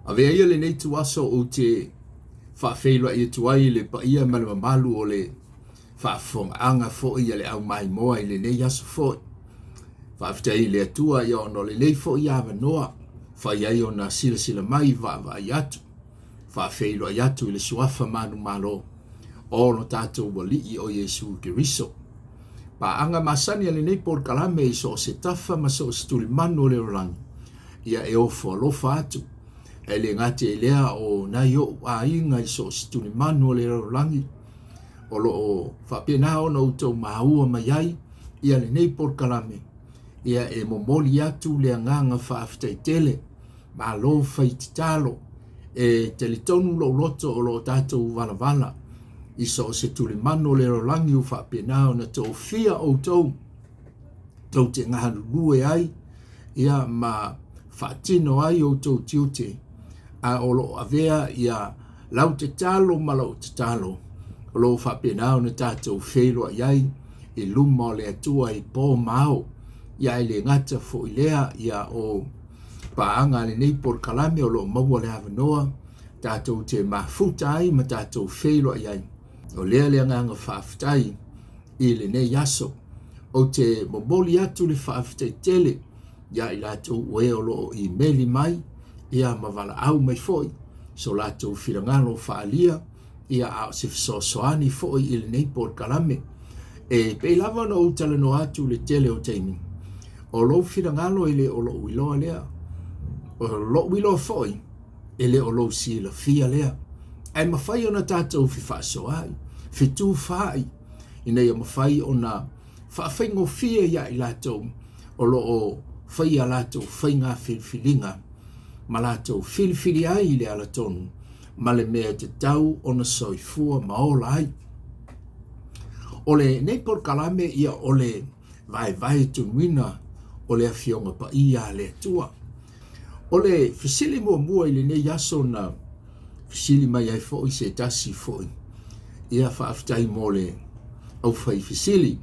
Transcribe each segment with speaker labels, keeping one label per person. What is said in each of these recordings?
Speaker 1: A vea ia le nei tuaso o te whaafeilua i tuai le pa ia malu o le whaafonga fo ia le au mai moa i le nei aso fo. Whaaftai le atua ia ono le nei fo ia avanoa. Whaiai o na sila mai va i atu. Whaafeilua i atu i le suafa manu malo. O no tātou wali i o Yesu Keriso. Pa anga masani ale nei por kalame i so se tafa ma so se tuli manu le rolangi. Ia e ofo alofa atu. E le ngate e lea o nai o a inga i so se tuli manu le rolangi. O lo o whapena o na utou maua mai ai. Ia le nei por kalame. Ia e momoli atu le anganga whaaftai tele. Ma lo whaititalo. E telitonu lo loto o lo tātou vala. Iso se tuli mano le rolangi u whapena o na tau fia o tau. Tau te ngaha lue ai. Ia ma whaatino ai o tau tiute. A o lo avea ia lau te talo ma lau te talo. O lo whapena o na tātou wheroa iai. I luma o le atua i pō mao. Ia i le ngata fo i lea ia o paanga le nei por kalame o lo maua le avanoa. Tātou te mafuta ai ma tātou wheroa iai. O lea nganga whaaftai i le nei aso. O te momoli atu le whaaftai tele. Ia i lātou ue o lo i meli mai. Ia mawala au mai foi. So lātou whirangalo whaalia. Ia au se Sosene foi i le nei por kalame. E peilawa no utala no atu le tele o teimi. O lo whirangalo i le o lo uiloa lea. O lo uiloa foi. E le o lo si la fia lea. Ai mawhai o na tātou whiwhaso ai. Fitu whai. Ina ia mawhai o na whaafengo fia ia i lātou. O lo o whai a lātou whai ngā whilwhilinga. Ma lātou whilwhili ai i le ala tonu. Ma le mea te tau o na soifua maola ai. O le neipor kalame ia o le Vaevae tonuina o le awhionga pa ia le atua. O le fisili mua i le nei aso na fisili mai ai fo i se tasi fo i. Ia whaaftai mo le au whai fisili.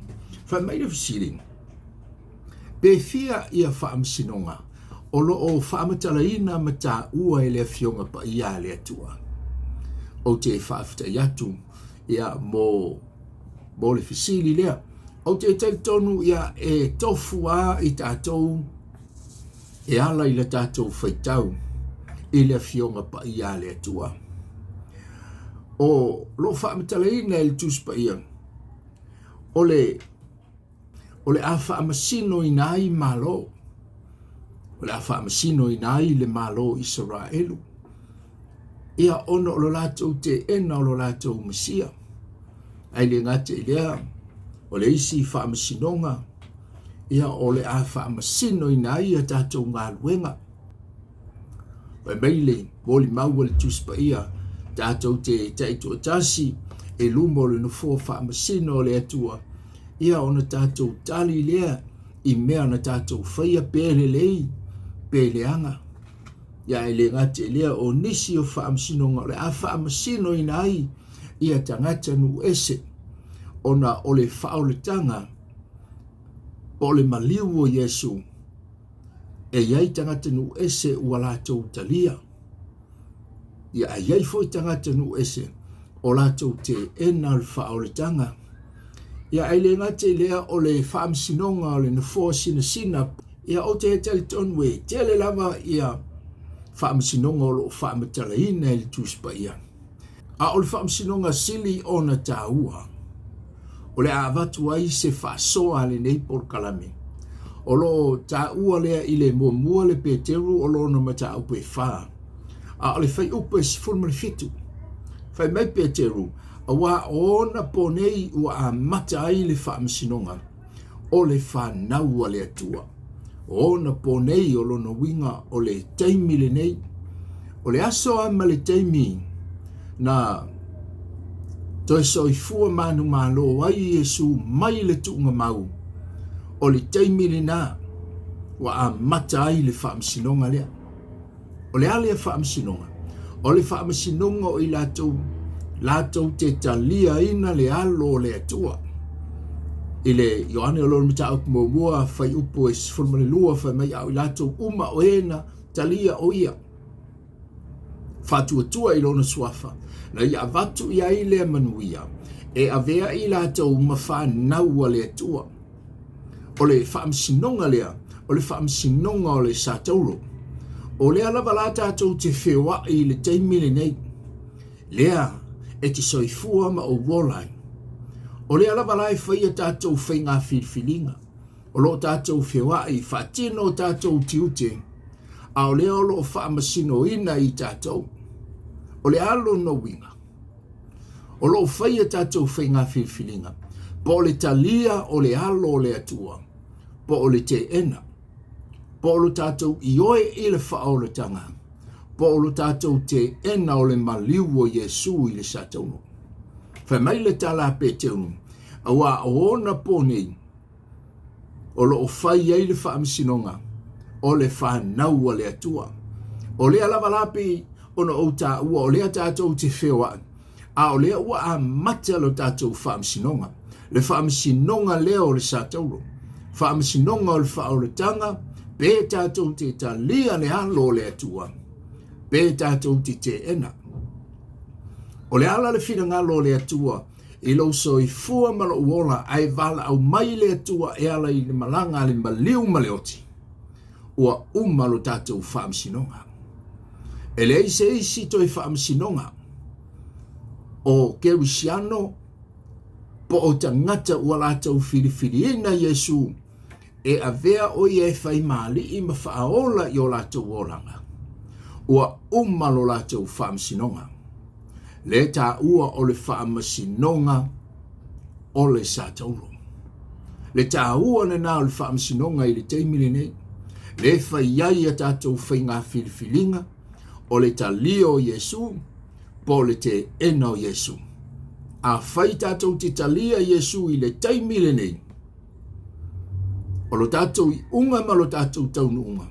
Speaker 1: Whai mai le fisili. Pe fia ia whaamsinonga. O lo o whaamatalaina ma tā ua e le awhionga pa ia le atua. O te whaaftai atu ia mo le fisili lea. O te taitonu ia e tofu a i tātou. E ala i le tātou whaitau. I le awhionga pa ia le atua. O lo whaamatalaina e le tuspa ia. O le a whaamasino i nai malo. O le a whaamasino i nai le malo Israelu. Ia ono o lo lātou te ena o lo lātou Mesia. Ai le ngate i lea. O le isi whaamasinonga. Ia o le a whaamasino i nai a tātou ngā luenga. Vai meile, moli maua le tuspa ia. Tātou te taitua tasi, e lumo le nufua whaamasino o le atua. Ia ona tātou tali lea, i mea na tātou whaia pēle lei, pēle anga. Ia e le ngate lea o nisi o whaamasinonga, le a whaamasino i nai, ia tangata nu ese. Ona o le whaoletanga, po le maliu o Yesu, e iai tangata nu ese ua lātou talia. Ia a iai foi tangata nu ese, o lātou te ena le whaoletanga. Ia ai le ngate lea o le whaamsinonga o le nafua sina. Ia o te tali tonwe, tele lava ia whaamsinonga o lo whaamatalaina le tuspa ia. A o le whaamsinonga sili o na tāua. O le avatu ai se whaasoa le nei por kalame. O lo tāua lea i le mua le Peteru o lo na mata upe whaa. A o le whai upe si fulmane fitu. Whai mai Peteru, a wā ona ponei ua a mata ai le whaamasinonga. O le whanaua le atua. Ona ponei o lo na winga o le taimi le nei. O le aso ama le taimi na toi soifua manu malo ai Yesu mai le tuunga mau. O le taimi le nā, wa a mata ai le whaamsinonga lea. O le ale a whaamsinonga. O le whaamsinonga o i lātou te talia ina le alo le atua. I le Ioane o lor mita au kumomua, whai upo e sifurmane lua, whai mai au i lātou uma o ena talia o ia. Whātua i lona suafa. Na ia avatu ia i lea manuia. E avea i lātou mawhānaua lea tua. O le whaamsinonga lea. O le whaamsinonga o le sātauro. O lea lava la tātou te whewa i le teimile nei. Lea e te soifua ma o wolai. O lea lava lai whaia tātou whainga whirwhiringa. O lo tātou whewa i whaatino tātou tiute. A o lea o lo whaamasino ina i tātou. O le alo no winga. O lo whaia tātou whainga whirwhiringa. Po o le talia o le alo o le atua. Po o le te ena. Po o lo tātou i oe i le whaoletanga. Po o lo tātou te ena o le maliu o Yesu i le satauno. Whai mai le tala pe te unu. Awa o ona po nei. O lo o whai ei le whaamsinonga. O le whanau le atua. O lea lavalapi ono o tā ua. O lea tātou te whewa. A o lea ua a mata lo tātou whaamsinonga. Le whaamsinonga leo o le satauno. Whaamsinonga o le whaoletanga. Pe tātou te talia le alo le atua. Pe tātou te ena. O le ala le whirangalo le atua. I lo soi fua malo uola ai vala au mai le atua e ala i le malanga le maliu maleoti. Ua umalo tātou whaamsinonga. E le isi toi whaamsinonga. O Kerisiano po o tangata ua lātou whiriwhiriina Yesu e avea o i e whai maali i ma whaaola i o lātou olanga. Ua umalo lātou whaamsinonga. Le tā ua o le whaamasinonga o le sātauro. Le tā ua na nā o le whaamasinonga i le teimile nei. Le whaiai a tātou whainga whirwhiringa o le talio o Yesu po le te ena o Yesu. A whai tātou te talia Yesu i le teimile nei. O lo tātou i unga ma lo tātou taunu unga.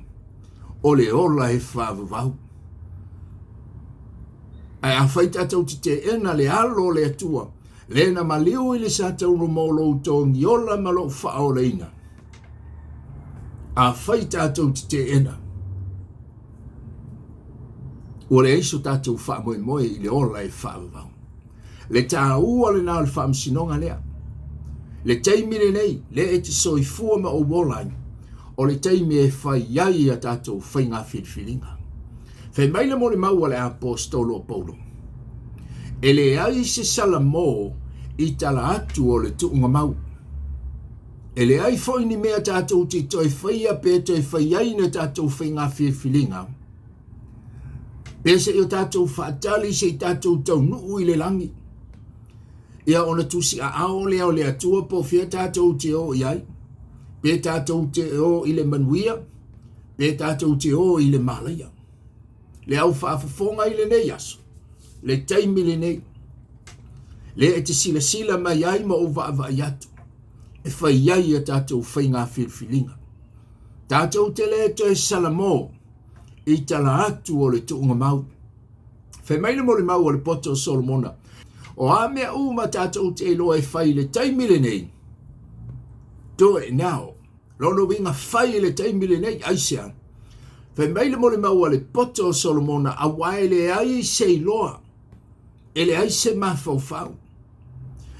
Speaker 1: O le ola e whaavavau. Ai a whai tātou te ena le alo le atua. Le na maliu i le sātauro mōlo tongi ola ma lo whaoleina. A whai tātou te ena. O le eiso tātou whaamoe moe i le ola e whaavavau. Le tā ua le nā le whaamsinonga lea. Le teimile nei, le e te soifua ma o wolai. O le teimi e whai iai a tātou whainga whirwhiringa. Whai maile mo le maua le apostolo o Paulo. E le ai se salamo i tala atu o le tuunga mau. E le ai foi ni mea tātou te toi whaia pe toi whaiai na tātou whainga whirwhiringa. Pese i o tātou whaatali se i tātou tau nuu i le langi. Ia ona tusi a ao lea o le atua po fia tātou te o iai. Pe tātou te o i le manuia. Pe tātou te o i le malaya. Le au whaafafonga i le nei aso. Le taimi le nei. Le e te sila mai ai ma o vaavai atu. E whaiai a tātou whainga whirwhiringa. Tātou te le to e salamo. I tala atu o le tuunga mau. Whai maile mo le mau o le poto o Solomona. O a mea uma tātou te loa e whai le taimile nei. Do it now. Lono winga whai le taimile nei aisea. Whai maile mo le maua le poto o Solomona a wae le ai se loa. E le ai se mawhau.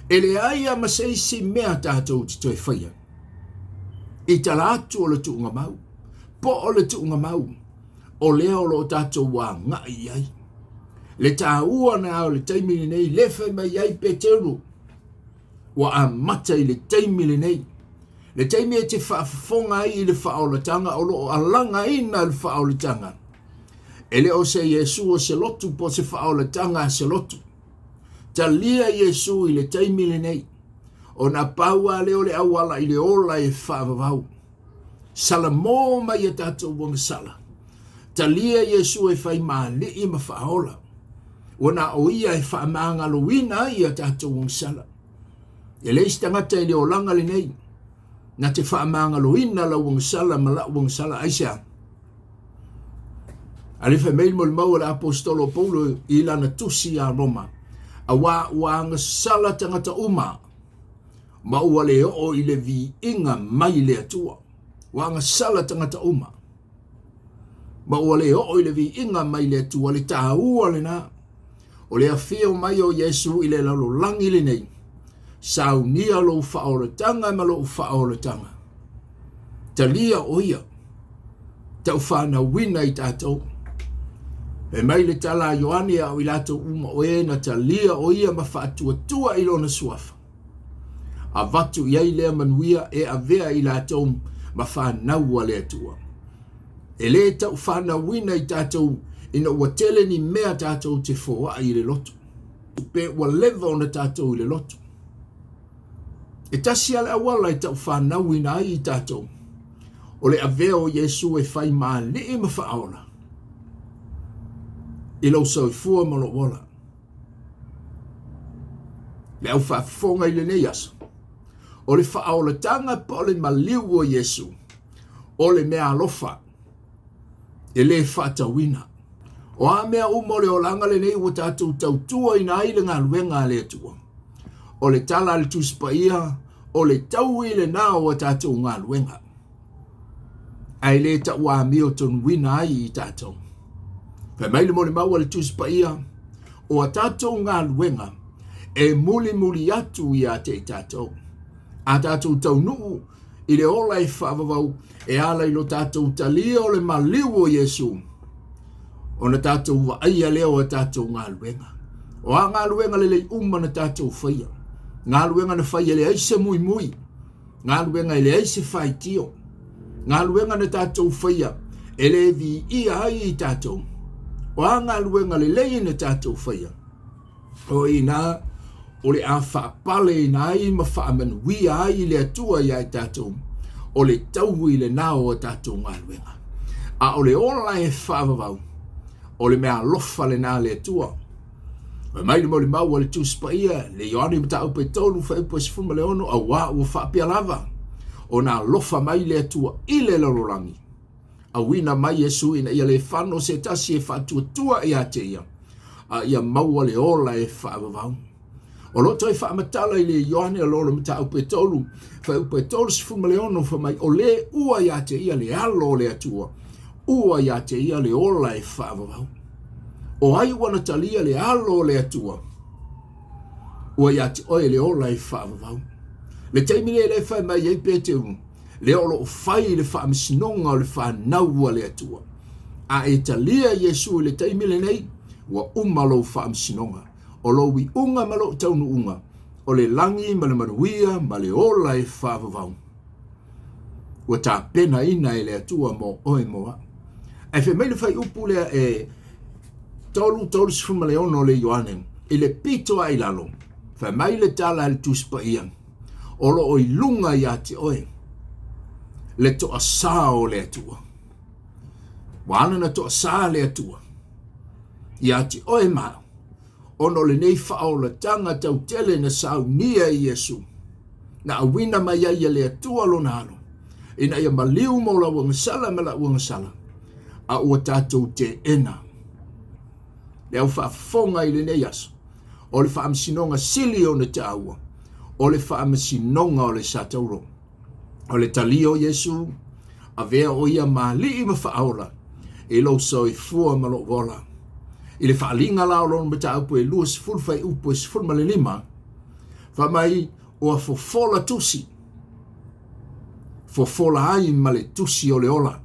Speaker 1: E le ai a masei si mea tātou te toi whaia. I tala atu o le tuunga mau. Po o le tuunga mau. O lea o lo tātou wā ngai ai. Le tā ua na o le taimile nei, le whai mai ai peteru. Wa a mata i le taimile nei. Le taimile te whaafonga ai i le whaolatanga, o lo alanga ina le whaolatanga. E le o se Yesu o se lotu po se whaolatanga se lotu. Ta lia Yesu i le taimile nei. O na paua le o le awala i le ola e whaavavau. Sala mō mai e tātou wang sala. Ta lia Yesu e whai maa li i ma whaola. Wana o ia e whaamanga luina i a tātou wang sala. E le istangata i le o langa le nei. Na te whaamanga luina la wang sala ma la wang sala aisea. Ale whai meil mo le mau le apostolo Paulo i lana tusi a Roma. A wanga sala tangata uma. Ma ua le o i le vi inga mai le atua. Wanga sala tangata uma. Ma ua le o le vi inga mai le atua le tāua le nā. O le afio mai o Yesu i le lalo langi le nei. Saunia lo whaoletanga ma lo whaoletanga. Talia o ia. Tau whana wina i tātou. E mai le tala Ioane au i lato uma o e na talia o ia ma whaatua tua i lona suafa. A vatu iai lea manuia e a vea i lato ma whanaua le atua. E le tau whana wina i tātou ina ua tele ni mea tātou te fōa i le loto. Pe ua leva o na tātou i le loto. E tasi ale awala i tau whana wina i tātou. O le avea o Yesu e whai maa li i ma whaola. I lau sau i fua malo wala. Le au whaafonga i le nei aso. O le whaola tanga pa o le maliu o Yesu. O le mea alofa. E le whaatawina. O a mea umo le o langa le nei ua tātou tautua i nai le ngā luenga le atua. O le tala le tuspa ia, o le tau i le nā o tātou ngā luenga. Ai le ta ua mio ton wina ai i tātou. Whai mai le mole maua le tuspa ia, o a tātou ngā luenga, e muli atu i a te i tātou. A tātou tau nuu, i le ola i whaavavau, e ala i lo tātou talia o le maliu o Yesu. O na tātou wa aia leo a tātou ngā luenga. O a ngā luenga le lei uma na tātou whaia. Ngā luenga na whaia le aise mui. Ngā luenga le aise whai tio. Ngā luenga na tātou whaia, e le vi ia ai i tātou. O a ngā luenga le lei na tātou whaia. O i nā, o le a whaapale i nā i ma whaamanuia ai le atua i ai tātou. O le tau i le nao a tātou ngā luenga. A o le ola e whaavavau. O le mea lofa le nā le atua. O mai le mo le maua le tuspa ia, le Ioane mta upe tolu wha upe sifuma le ono, a wā ua whaapia lava. O nā lofa mai le atua i le lolorangi. A wina mai Yesu ina ia le whano se tasi e whaatua tua i a te ia. A ia maua le ola e whaavavau. O loto e whaamatala i le Ioane a lolo mta upe tolu, wha upe tolu sifuma le ono wha mai, o le ua i a te ia le alo le atua. Ua ia te ia le ola e whaavavau. O ai wana talia le alo le atua. Ua ia te oe le ola e whaavavau. Le teimine le whai mai ei pete un. Le olo o whai le whaamisinonga o le whanaua le atua. A e talia Yesu le teimine nei, ua umalo whaamisinonga. O lo wi unga malo taunu unga. O le langi ma le manuia ma le ola e whaavavau. Ua tā pena ina e le atua mo oe moa. E whi meile whai upu lea e tolu sifuma le ono le Ioane, i le pito ai lalo, whai meile tala le tuspa ia, o lo oi lunga i ati oe, le toa saa o le atua. Wana na toa saa le atua, i ati oe maa, ono le nei whao la tanga tau tele na sau nia i Yesu, na awina mai ai le atua lo nalo, ina ia maliu mo la wangasala me la wangasala, a ua tātou te ena. Le au whaafonga i le nei aso. O le whaamsinonga sili o na te aua. O le whaamsinonga o le satauro. O le talio Yesu, a vea o ia maali i ma whaaola. E lo so i fua ma lo wola. I le whaalinga lao lona mata upu e luas fulfai upu e sifurma le lima. Whamai o a fofola tusi. Fofola ai ma le tusi o le ola.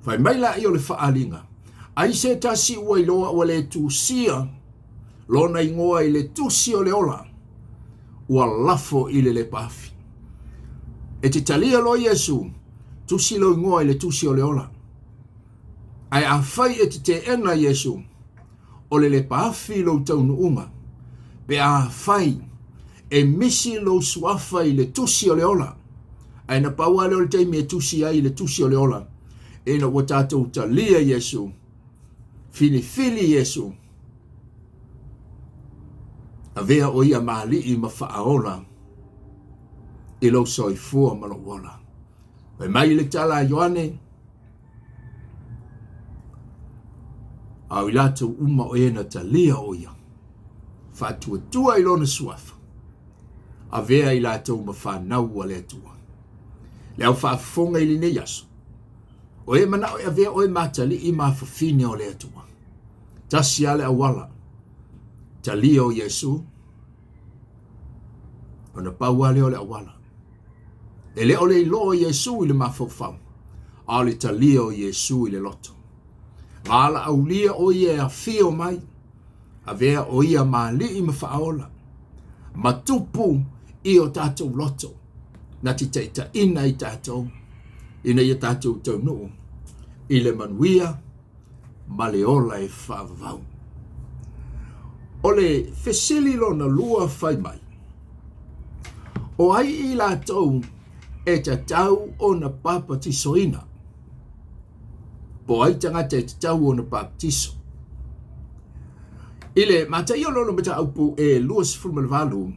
Speaker 1: Whai maila i o le whaalinga. Ai se tasi ua i loa ua le tusia. Lona i ngoa i le tusi o le ola. Ua lafo i le pafi. E te talia lo Yesu. Tusi lo i ngoa i le tusi o le ola. Ai a whai e te ena Yesu. O le pafi lo taunu unga. Pe a whai. E misi lo suafa i le tusi o le ola. Ai na paua le o le teimi e tusi ai le tusi o le ola. E na ua tātou talia Yesu. Fili Yesu. A vea o ia maali i ma whaaola. I lo soi fua ma lo wala. Wai mai le tala Ioane. Au i lātou uma o ena talia o ia. Whātua tua i lona suafa. A vea i lātou ma whanau a le atua. Le au whaafonga i li ne yaso. O e mana o e avea o e matali I mafafine o le atua. Tasi ale awala. Tali o Yesu. O na pauale o le awala. E le o le ilo o Yesu I le mafofau. A le tali o Yesu I le loto. Ngala au lia o ia a fio mai. Avea o ia mali I mawhaaola. Matupu I o tātou loto. Na ti teita ina I tātou. Ina ia tātou taunuu. I le manuia. Maleola e whaavau. O le fesili lo na lua whai mai. O ai I lātou e tatau o na papatisoina. Po ai tangata e tatau o na papatiso. Ile matai o lono mata upu e luas fulu malvalu.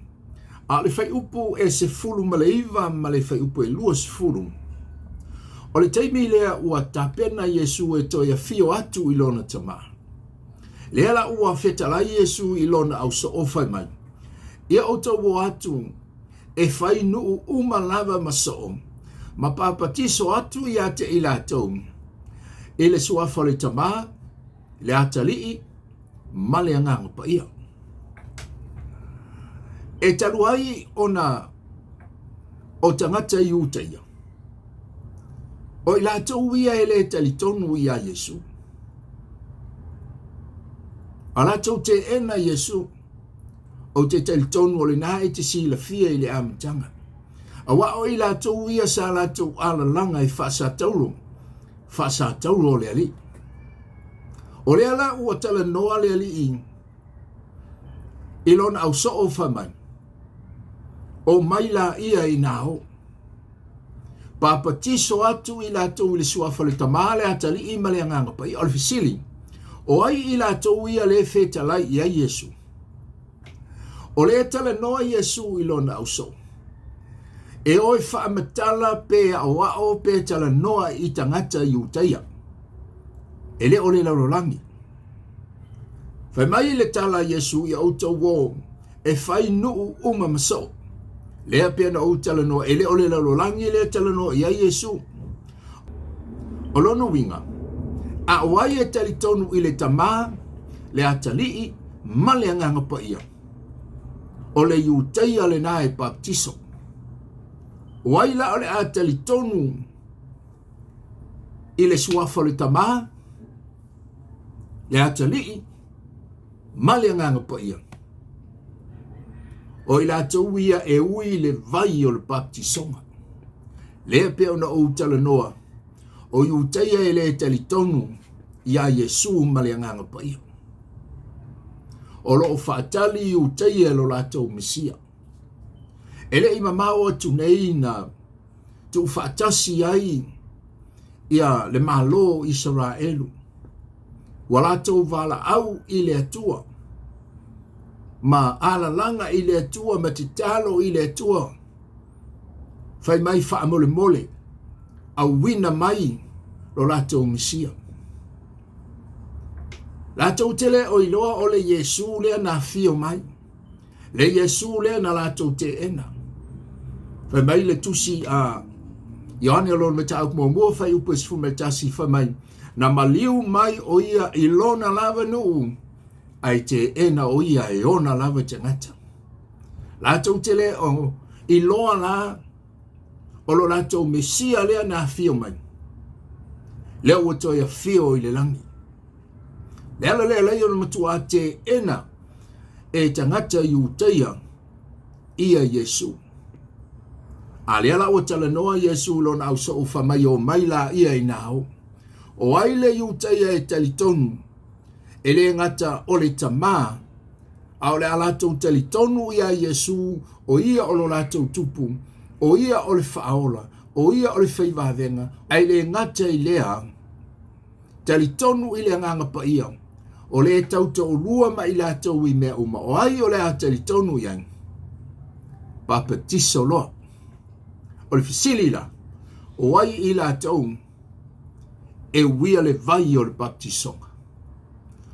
Speaker 1: A le fai upu e se fulu maleiva ma le fai upu e luas fulu. O le teimi lea ua tapena Yesu e toia fio atu I lona tama. Lea la ua fetala Yesu I lona au so ofai mai. Ia o tau atu e fai nuu umalava maso. Ma papatiso atu ia te ila tau. Ile suafa le tama, le atalii, ma le angang pa ia. E taluai o tangata I utaia. O ila tau ia ele talitonu ia Yesu. Ala tau te ena Yesu. O te talitonu o le na e te sila fia I le amitanga. Awa o ila tau ia sa la tau ala langa I whasa tauro. Whasa tauro o le ali. O le ala ua tala noa le ali I lona au so o whamai. O maila ia I nao. Papatiso atu I lātou I le suafa le tamale atali I male anganga pa I olfisili. O ai I lātou ia le whetalai ia Yesu. O le tala noa Yesu I lona au so. E oi whaamatala pe a wao pe tala noa I tangata I utaia. E le ole laurolangi. Whai mai le tala Yesu I auto wo e whai nuu uma maso. Lea pia na o tala noa e le ole laurolangi le tala noa ia Yesu. O lono winga. A wai e talitonu I le tama le atalii ma le anganga pa ia. O le utaia le nae baptiso. Wai la ole a talitonu I le suafa le tama le atalii ma le anganga pa ia. O ila tau ia e ui le vai o le baptisonga. Lea pia ona o tala noa. O iutaia e le talitonu ia Yesu ma le anganga pa ia. O lo o whaatali iutaia lo la tau Mesia. Ele ima mao atu nei na tu whaatasi ai ia le malo Israelu. Wala tau vala au I le atua. Ma ala langa I le atua ma te talo I le atua. Fai mai wha mole mole. Au wina mai lo la tau Mesia. La tau tele o iloa o le Yesu lea na fio mai. Le Yesu lea na la tau te ena. Fai mai le tusi a Ioane o lona meta au mua fai upo sifu me tasi fai mai. Na maliu mai o ia ilona lava nuu. Ai te ena o ia e ona lava te ngata. La tau tele o iloa la o lo la tau Mesia lea na fio mai. Lea ua toia fio I le langi. Lea lea o matua te ena e tangata I utaia ia Yesu. A lea la ua tala noa Yesu lona au so ufa mai o maila ia I nao. O aile utaia e talitonu. E le ngata o le tama. A o le alatou talitonu ia Yesu o ia o lo latou tupu. O ia o le whaaola. O ia o le whaivavenga. Ai le ngata I lea. Talitonu I le nganga pa ia. O le tauta o lua ma I latou I mea uma. O ai o le a talitonu iang. Papa tiso loa. O le fisili la. O ai I latou. E wia le vai o le baptisonga.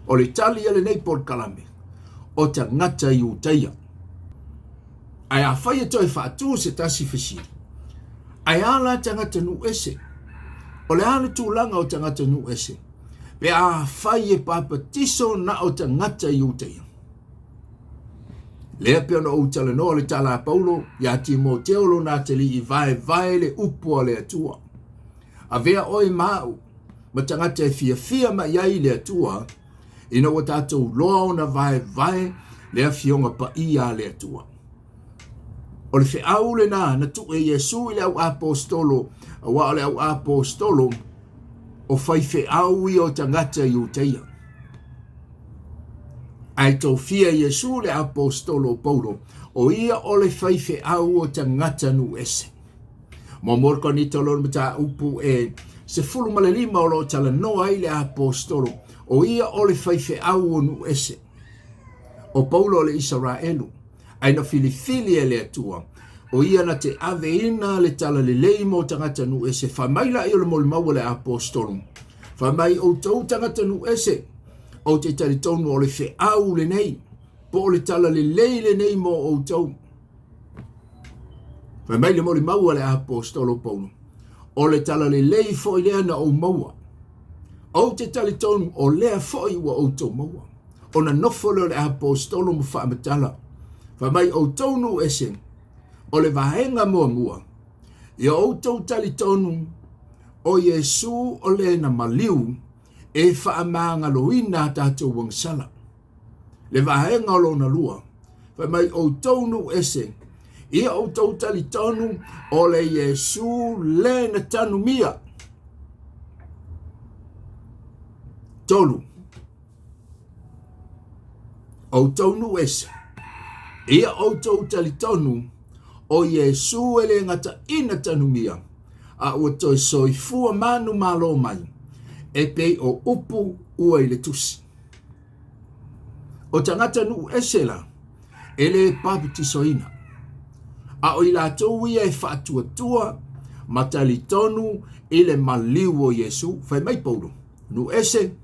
Speaker 1: O le tali ele nei por kalame. O ta ngata I utaia. Ai a whaia toi whaatu se tasi fisili. Ai ala ta ngata nu ese. O le ane tūlanga o tangata nu ese. Pe a whai e papatiso na o tangata i uteia. Lea pia na o tala noa le tala a Paulo, ia Timoteo lo na te li I Vaevae le upua le atua. A vea oi mau, ma tangata e fia ma iai le atua, ina o tātou loa o na Vaevae, lea fionga pa ia le atua. O le whiau le na tu e Yesu I le au apostolo, wa le au apostolo, o whai whiau I o tangata I uteia. Ai tau fia Yesu le apostolo Paulo, o ia o le whai whiau o tangata nu ese. Mo morko ni tolon mata upu e se fulu malelima o lo tala noa I le apostolo, o ia o le whai whiau o nu ese. O Paulo le Israelu, ai na filifili e le atua, o ia na te aveina le tala le leimo tangata nu ese, whamaila I o le molimau le apostolo, whamai o tau tangata nu ese, o te taritonu o le whiau le nei, po o le tala le lei le nei mo o tau. Whamai le molimau le apostolo Paulo, o le tala le lei fo I lea na o maua, o te taritonu o lea fo I wa o tau maua. O na nofolo le apostolo mo whaamatala. Whamai o tonu ese, o le vahenga mua mua. Ia o tau tali tonu, o Yesu o le na maliu, e whaamanga loina tātou wangsala. Le vahenga o lo na lua. Whamai o tonu ese, ia o tau tali tonu, o le Yesu le na tanu mia. Tolu. O tonu ese, ia o tau tali tonu, o Yesu ele ngata ina tanumia, a ua toi soifua manu malo mai, e pei o upu ua ile tusi. O tangata nu ese la, ele papiti soina, a o ila tau ia e whaatua tua, matali tonu ile maliu o Yesu, whai mai Paulo, nu ese,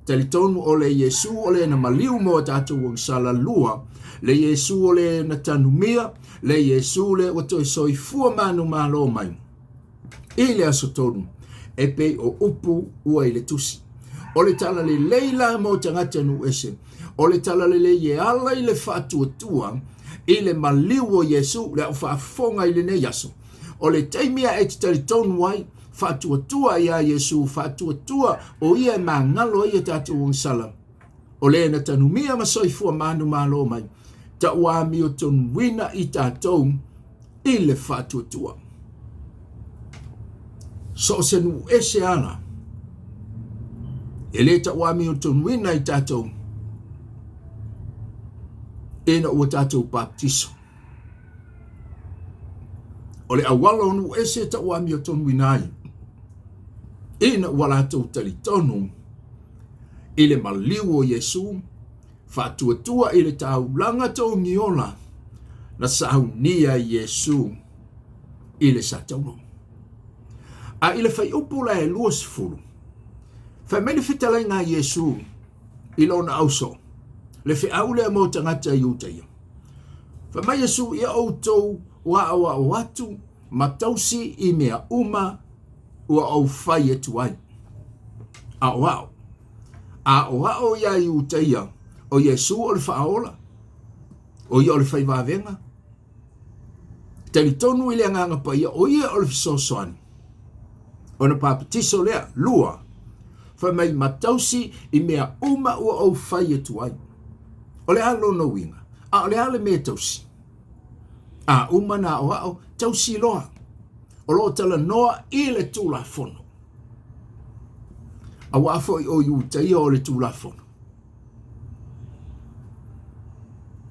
Speaker 1: talitonu o le Yesu o le na maliu mo tātou ang salalua, le Yesu o le na tanumia, le Yesu le o toi soifua manu malo mai. I le asotonu, e pei o upu ua I le tusi. O le tala le leila mo tangata nu ese, o le tala le le ala I le whaatua tua, I le maliu o Yesu le au whaafonga I le ne yaso. O le taimia e te talitonu wai, whaatua tua ia Yesu, whaatua tua o ia ma ngalo ia tātou ang sala. O le na tanumia masoifua manu malo mai, ta uami o tonuina I tātou, I le whaatua tua. So se nu ese ana, e le ta uami o tonuina I tātou, e na ua tātou baptiso. O le awalo nu ese ta uami o tonuina ai, ina walatou talitonu, I le maliu o Yesu, whaatuatua I le taulanga tau niola, na saunia Yesu, I le satauno. A I le whai upu la e lua sifuru, whai mele whitalai ngā Yesu, I lona auso, le whi au le mo tangata I utaia. Whai mai Yesu I autou wa awa o atu, matausi I mea uma, ua au whai e tuai. A wao. A wao ia I utaia, o Yesu o le whaola, o ia o le whai vavenga. Tani tonu I le anganga pa ia, o ia o le fisosoani. O na papatiso lea, lua, whai mai matausi I mea uma ua au whai e tuai. O le alo no winga, a o le ale mea tausi. A uma na o ao, tausi loa. O lo tala noa I le tula fono. A wafo I o utaia o le tula fono.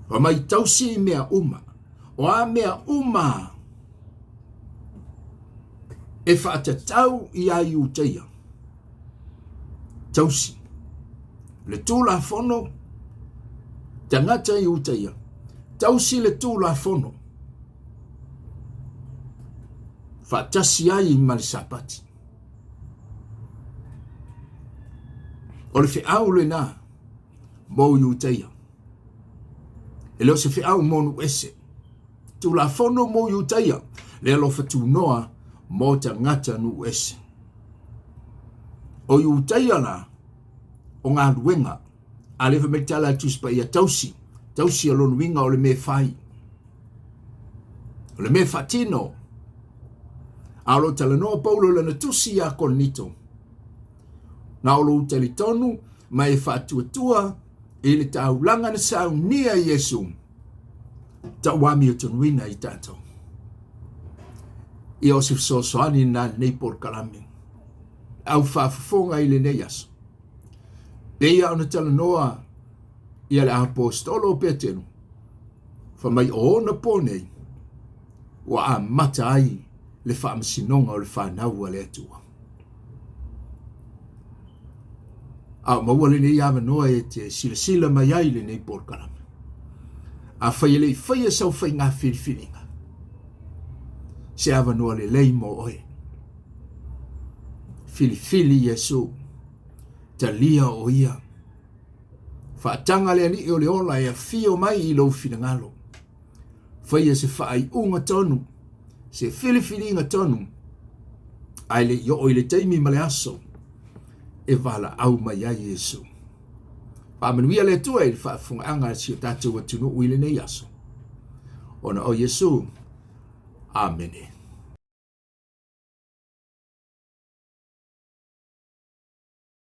Speaker 1: Wa mai tausi I mea uma. O a mea uma. E whaatatau I a utaia. Tausi. Le tula fono. Tangata I utaia. Tausi le tula fono. Whaatasi ai I marisapati. O le whiau le nā, mō I utaia. E leo se whiau monu ese. Tu la fono mō I utaia, le alofa tu noa mō ta ngata nu ese. o yu taiana o ngā luenga a lewa me tala tuspa ia tausi a lonu winga o le me fai o le me fatino a lo tala noa paulo lana tusi a konito na o lo utali tonu ma e fatuatua e le taulanga na sau nia Yesu ta wami o tonuina i tato i o se sosoani na nei por kalami au fafafonga i le nei aso Pea ona tala noa ia le apostolo Petero fa mai ona ponei wa a mata ai le whaamasinonga o le whanau le atua. A maua le nei awa noa e te sila mai ai le nei porkalama. A whai le whai e sau whai ngā whiriwhiringa. Se awa noa le lei mo oe. Whiriwhiri Yesu. Ta lia o ia. Whaatanga le ani o le ola e a fio mai i lo whiringalo. Whai e se whaai unga tonu. Se whiriwhiringa tonu. Ai le yo o i le teimi ma le aso. E wala au mai ai Yesu. Pāmanuia le tua i whaafunga anga si o tātou atunu uile nei aso. Ona o Yesu. Amen.